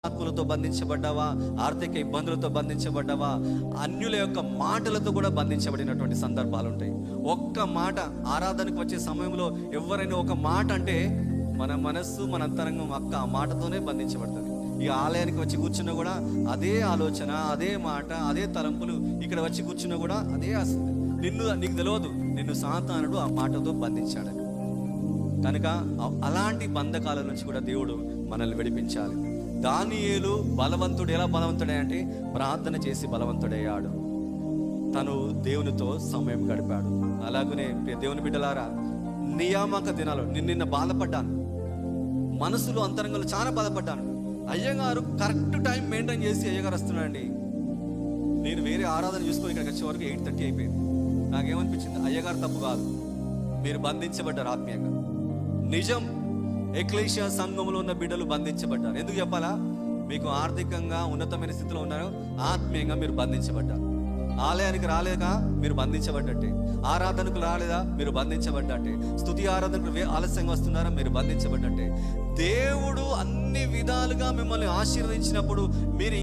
ఆత్మలతో బంధించబడ్డావా, ఆర్థిక ఇబ్బందులతో బంధించబడ్డావా, అన్యుల యొక్క మాటలతో కూడా బంధించబడినటువంటి సందర్భాలు ఉంటాయి. ఒక్క మాట ఆరాధనకు వచ్చే సమయంలో ఎవరైనా ఒక మాట అంటే మన మనస్సు, మన అంతరంగం ఆ మాటతోనే బంధించబడుతుంది. ఈ ఆలయానికి వచ్చి కూర్చున్నా కూడా అదే ఆలోచన, అదే మాట, అదే తలంపులు. ఇక్కడ వచ్చి కూర్చున్నా కూడా అదే వస్తుంది. నీకు తెలియదు నిన్ను సాతానుడు ఆ మాటతో బంధించాడని. కనుక అలాంటి బంధకాల నుంచి కూడా దేవుడు మనల్ని విడిపించాలి. దానియేలు బలవంతుడు. ఎలా బలవంతుడే అంటే ప్రార్థన చేసి బలవంతుడయ్యాడు. తను దేవునితో సమయం గడిపాడు. అలాగనే దేవుని బిడ్డలారా, నియామక దినాలు నిన్న బాధపడ్డాను, మనసులో అంతరంగంలో చాలా బాధపడ్డాను. అయ్యగారు కరెక్ట్ టైం మెయింటైన్ చేసి అయ్యగారు వస్తున్నాడండి. నేను వేరే ఆరాధన చూసుకొని ఇక్కడికి వచ్చే వరకు 8:30 అయిపోయింది. నాకేమనిపించింది, అయ్యగారు తప్పు కాదు, మీరు బంధించబడ్డారు ఆత్మీయంగా. నిజం, ఎక్లేషియా సంఘంలో ఉన్న బిడ్డలు బంధించబడ్డారు. ఎందుకు చెప్పాలా? మీకు ఆర్థికంగా ఉన్నతమైన స్థితిలో ఉన్నారు, ఆత్మీయంగా మీరు బంధించబడ్డారు. ఆలయానికి రాలేక మీరు బంధించబడ్డట్టే, ఆరాధనకు రాలేదా మీరు బంధించబడ్డట్టే, స్తుతి ఆరాధనకు ఆలస్యంగా వస్తున్నారా మీరు బంధించబడ్డట్టే. దేవుడు అన్ని విధాలుగా మిమ్మల్ని ఆశీర్వదించినప్పుడు మీరు